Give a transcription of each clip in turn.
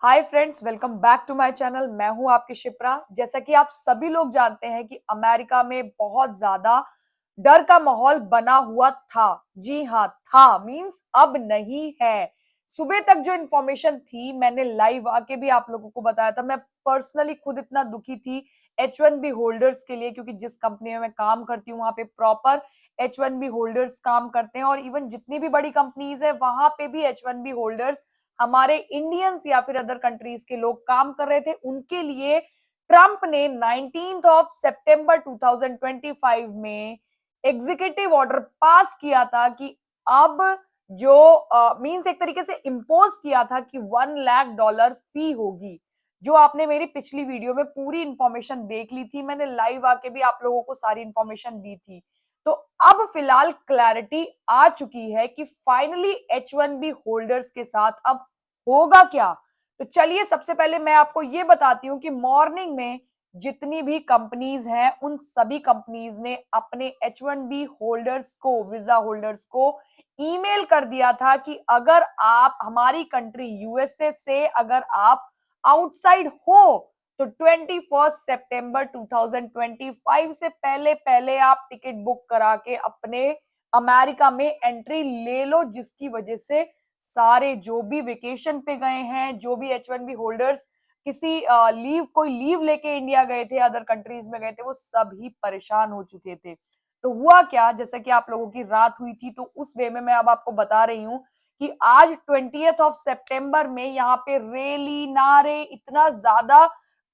Hi friends, welcome back to my channel. मैं हूं आपकी शिप्रा। जैसा कि आप सभी लोग जानते हैं कि अमेरिका में बहुत ज्यादा डर का माहौल बना हुआ था। जी हाँ, था मींस अब नहीं है। सुबह तक जो इन्फॉर्मेशन थी मैंने लाइव आके भी आप लोगों को बताया था। मैं पर्सनली खुद इतना दुखी थी H1B होल्डर्स के लिए, क्योंकि जिस कंपनी में मैं काम करती हूँ वहां पे प्रॉपर H1B होल्डर्स काम करते हैं, और इवन जितनी भी बड़ी कंपनीज है वहां पे भी H1B होल्डर्स हमारे इंडियंस या फिर अदर कंट्रीज के लोग काम कर रहे थे। उनके लिए ट्रंप ने 19th ऑफ सितंबर 2025 में एग्जीक्यूटिव ऑर्डर पास किया था कि अब जो मींस एक तरीके से इम्पोज किया था कि $1 लाख फी होगी। जो आपने मेरी पिछली वीडियो में पूरी इंफॉर्मेशन देख ली थी, मैंने लाइव आके भी आप लोगों को सारी इंफॉर्मेशन दी थी। तो अब फिलहाल क्लैरिटी आ चुकी है कि फाइनली H1B होल्डर्स के साथ अब होगा क्या। तो चलिए सबसे पहले मैं आपको ये बताती हूँ कि मॉर्निंग में जितनी भी कंपनीज हैं उन सभी कंपनीज ने अपने H1B होल्डर्स को, वीजा होल्डर्स को ईमेल कर दिया था कि अगर आप हमारी कंट्री यूएसए से अगर आप आउटसाइड हो तो 21 सितंबर 2025 से पहले पहले आप टिकट बुक करा के अपने अमेरिका में एंट्री ले लो, जिसकी वजह से सारे जो भी वेकेशन पे गए हैं, जो भी H1B होल्डर्स किसी कोई लीव लेके इंडिया गए थे, अदर कंट्रीज में गए थे, वो सभी परेशान हो चुके थे। तो हुआ क्या, जैसा कि आप लोगों की रात हुई थी तो उस वे में मैं अब आपको बता रही हूँ कि आज 20th ऑफ सितंबर में यहाँ पे रैली, नारे, इतना ज्यादा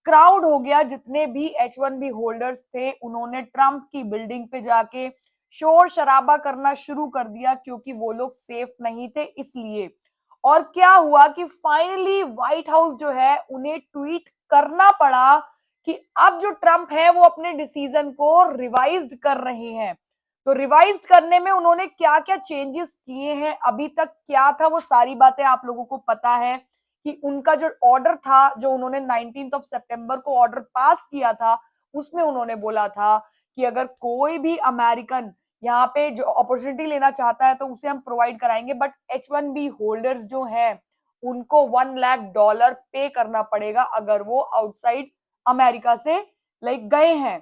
क्राउड हो गया। जितने भी H1B होल्डर्स थे उन्होंने ट्रंप की बिल्डिंग पे जाके शोर शराबा करना शुरू कर दिया, क्योंकि वो लोग सेफ नहीं थे इसलिए। और क्या हुआ कि फाइनली व्हाइट हाउस जो है उन्हें ट्वीट करना पड़ा कि अब जो ट्रंप है वो अपने डिसीजन को रिवाइज्ड कर रहे हैं। तो रिवाइज्ड करने में उन्होंने क्या क्या चेंजेस किए हैं, अभी तक क्या था, वो सारी बातें आप लोगों को पता है। कि उनका जो ऑर्डर था, जो उन्होंने 19th ऑफ सितंबर को ऑर्डर पास किया था, उसमें उन्होंने बोला था कि अगर कोई भी अमेरिकन यहाँ पे जो अपॉर्चुनिटी लेना चाहता है तो उसे हम प्रोवाइड कराएंगे, बट H1B होल्डर्स जो है उनको $1 लाख पे करना पड़ेगा अगर वो आउटसाइड अमेरिका से गए हैं।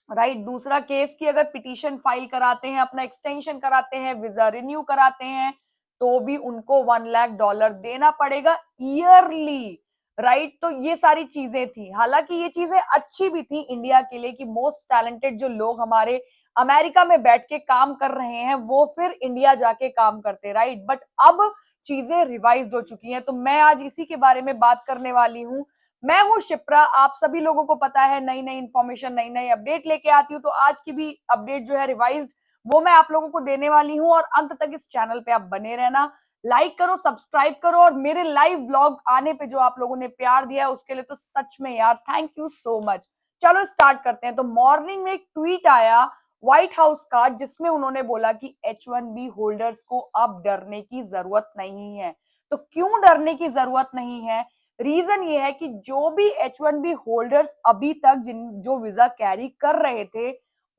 राइट। दूसरा केस की अगर पिटीशन फाइल कराते हैं, अपना एक्सटेंशन कराते हैं, वीजा रिन्यू कराते हैं, तो भी उनको $1 लाख देना पड़ेगा ईयरली। राइट। तो ये सारी चीजें थी। हालांकि ये चीजें अच्छी भी थी इंडिया के लिए कि मोस्ट टैलेंटेड जो लोग हमारे अमेरिका में बैठ के काम कर रहे हैं वो फिर इंडिया जाके काम करते। राइट। बट अब चीजें रिवाइज हो चुकी हैं, तो मैं आज इसी के बारे में बात करने वाली हूँ। मैं हूं शिप्रा। आप सभी लोगों को पता है नई नई इंफॉर्मेशन, नई नई अपडेट लेके आती हूँ, तो आज की भी अपडेट जो है रिवाइज्ड, वो मैं आप लोगों को देने वाली हूँ। और अंत तक इस चैनल पे आप बने रहना, लाइक करो, सब्सक्राइब करो, और मेरे लाइव व्लॉग आने पे जो आप लोगों ने प्यार दिया है उसके लिए तो सच में यार थैंक यू सो मच। चलो स्टार्ट करते हैं। तो मॉर्निंग में एक ट्वीट आया व्हाइट हाउस का, जिसमें उन्होंने बोला कि H1B होल्डर्स को अब डरने की जरूरत नहीं है। तो क्यों डरने की जरूरत नहीं है? रीजन ये है कि जो भी H1B होल्डर्स अभी तक जिन जो वीजा कैरी कर रहे थे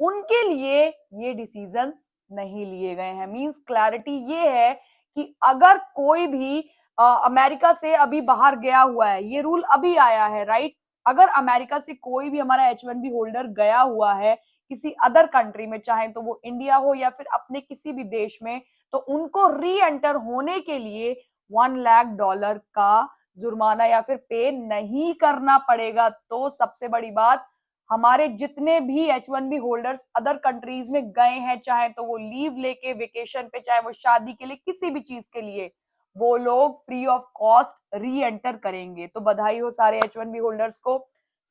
उनके लिए ये डिसीजंस नहीं लिए गए हैं। मींस क्लैरिटी ये है कि अगर कोई भी अमेरिका से अभी बाहर गया हुआ है, ये रूल अभी आया है। राइट। अगर अमेरिका से कोई भी हमारा H1B होल्डर गया हुआ है किसी अदर कंट्री में, चाहे तो वो इंडिया हो या फिर अपने किसी भी देश में, तो उनको री एंटर होने के लिए $1 लाख का जुर्माना या फिर पे नहीं करना पड़ेगा। तो सबसे बड़ी बात, हमारे जितने भी H1B होल्डर्स अदर कंट्रीज में गए हैं, चाहे तो वो लीव लेके वेकेशन पे, चाहे वो शादी के लिए, किसी भी चीज के लिए, वो लोग फ्री ऑफ कॉस्ट री एंटर करेंगे। तो बधाई हो सारे H1B होल्डर्स को।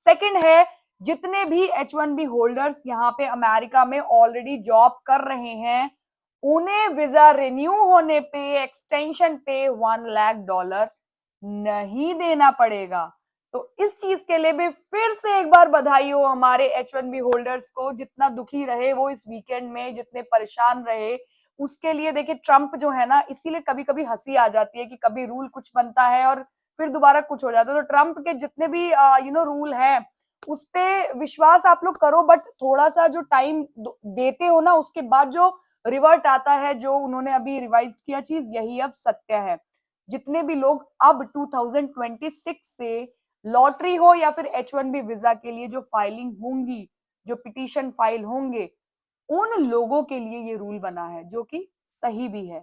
सेकंड है, जितने भी H1B होल्डर्स यहाँ पे अमेरिका में ऑलरेडी जॉब कर रहे हैं, उन्हें वीजा रिन्यू होने पे, एक्सटेंशन पे $1 लाख नहीं देना पड़ेगा। तो इस चीज के लिए भी फिर से एक बार बधाई हो हमारे H1B होल्डर्स को। जितना दुखी रहे वो इस वीकेंड में, जितने परेशान रहे, उसके लिए देखिए ट्रंप जो है ना, इसीलिए कभी कभी हंसी आ जाती है कि कभी रूल कुछ बनता है और फिर दोबारा कुछ हो जाता है। तो ट्रंप के जितने भी रूल है उस पे विश्वास आप लोग करो, बट थोड़ा सा जो टाइम देते हो ना, उसके बाद जो रिवर्ट आता है, जो उन्होंने अभी रिवाइज किया चीज, यही अब सत्य है। जितने भी लोग अब 2026 से लॉटरी हो या फिर H1B वीजा के लिए जो फाइलिंग होंगी, जो पिटीशन फाइल होंगे, उन लोगों के लिए ये रूल बना है, जो कि सही भी है,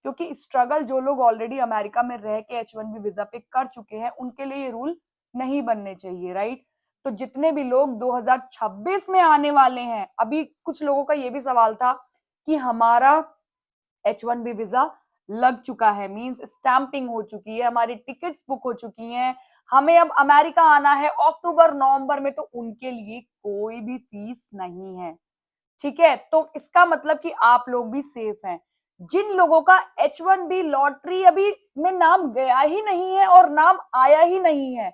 क्योंकि स्ट्रगल जो लोग ऑलरेडी अमेरिका में रह के H1B वीजा पे कर चुके हैं, उनके लिए ये रूल नहीं बनने चाहिए, राइट। तो जितने भी लोग 2026 में आने वाले हैं, अभी कुछ लोगों का ये भी सवाल था कि हमारा H1B वीजा लग चुका है, मींस स्टैंपिंग हो चुकी है, हमारी टिकट्स बुक हो चुकी हैं, हमें अब अमेरिका आना है अक्टूबर नवंबर में, तो उनके लिए कोई भी फीस नहीं है, ठीक है। तो इसका मतलब कि आप लोग भी सेफ हैं। जिन लोगों का H1B लॉटरी अभी में नाम गया ही नहीं है और नाम आया ही नहीं है,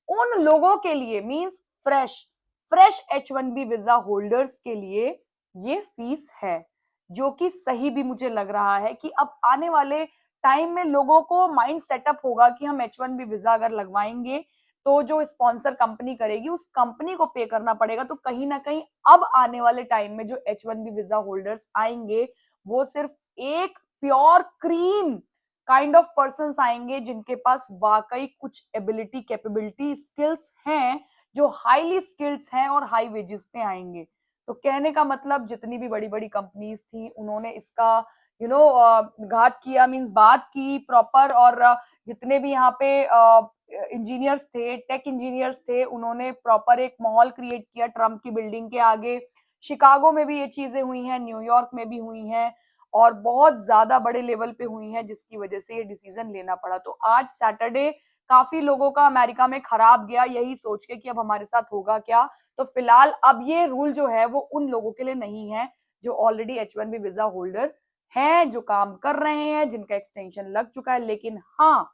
उन लोगों के लिए means fresh H1B visa holders के लिए ये फीस है, जो कि सही भी मुझे लग रहा है कि अब आने वाले टाइम में लोगों को माइंड सेटअप होगा कि हम H1B वीजा अगर लगवाएंगे तो जो स्पॉन्सर कंपनी करेगी उस कंपनी को पे करना पड़ेगा। तो कहीं ना कहीं अब आने वाले टाइम में जो H1B वीजा होल्डर्स आएंगे, वो सिर्फ एक pure cream kind of persons आएंगे जिनके पास वाकई कुछ एबिलिटी, कैपेबिलिटी, स्किल्स हैं, जो हाईली स्किल्स हैं और हाई वेजेस पे आएंगे। तो कहने का मतलब जितनी भी बड़ी बड़ी कंपनीज थी, उन्होंने इसका घात किया, मींस बात की प्रॉपर, और जितने भी यहाँ पे इंजीनियर्स थे, टेक इंजीनियर्स थे, उन्होंने प्रॉपर एक माहौल क्रिएट किया ट्रम्प की बिल्डिंग के आगे। शिकागो में भी ये चीजें हुई हैं, न्यूयॉर्क में भी हुई हैं, और बहुत ज्यादा बड़े लेवल पे हुई हैं, जिसकी वजह से ये डिसीजन लेना पड़ा। तो आज सैटरडे काफी लोगों का अमेरिका में खराब गया, यही सोच के कि अब हमारे साथ होगा क्या। तो फिलहाल अब ये रूल जो है वो उन लोगों के लिए नहीं है जो ऑलरेडी H1B वीजा होल्डर हैं, जो काम कर रहे हैं, जिनका एक्सटेंशन लग चुका है। लेकिन हाँ,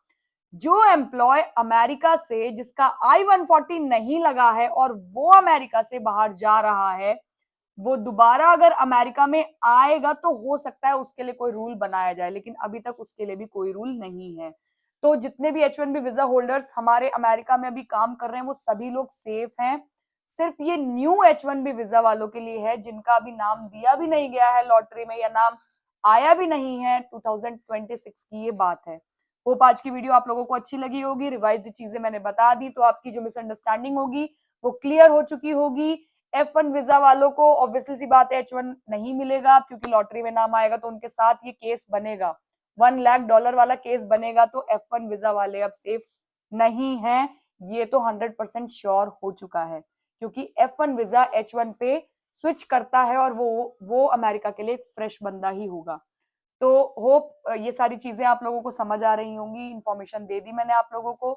जो एम्प्लॉय अमेरिका से, जिसका I-140 नहीं लगा है और वो अमेरिका से बाहर जा रहा है, वो दोबारा अगर अमेरिका में आएगा तो हो सकता है उसके लिए कोई रूल बनाया जाए, लेकिन अभी तक उसके लिए भी कोई रूल नहीं है। तो जितने भी H1B वीजा होल्डर्स हमारे अमेरिका में अभी काम कर रहे हैं, वो सभी लोग सेफ हैं। सिर्फ ये न्यू H1B वीजा वालों के लिए है, जिनका अभी नाम दिया भी नहीं गया है लॉटरी में, या नाम आया भी नहीं है 2026 की, ये बात है। होप आज की वीडियो आप लोगों को अच्छी लगी होगी, रिवाइज चीजें मैंने बता दी, तो आपकी जो मिसअंडरस्टैंडिंग होगी वो क्लियर हो चुकी होगी। F1 वीजा वालों को ऑब्वियसली सी बात है H1 नहीं मिलेगा, क्योंकि लॉटरी में नाम आएगा तो उनके साथ ये केस बनेगा, $1 लाख वाला केस बनेगा। तो F1 वीजा वाले अब सेफ नहीं हैं, ये तो 100% श्योर हो चुका है, क्योंकि F1 वीजा H1 पे स्विच करता है और वो अमेरिका के लिए एक फ्रेश बंदा ही होगा। तो होप ये सारी चीजें आप लोगों को समझ आ रही होंगी, इंफॉर्मेशन दे दी मैंने आप लोगों को।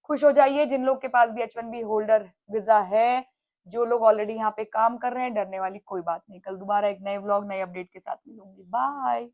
खुश हो जाइए जिन लोग के पास भी H1B होल्डर वीजा है, जो लोग ऑलरेडी यहाँ पे काम कर रहे हैं, डरने वाली कोई बात नहीं। कल दोबारा एक नए व्लॉग, नए अपडेट के साथ मिलूंगी। बाय।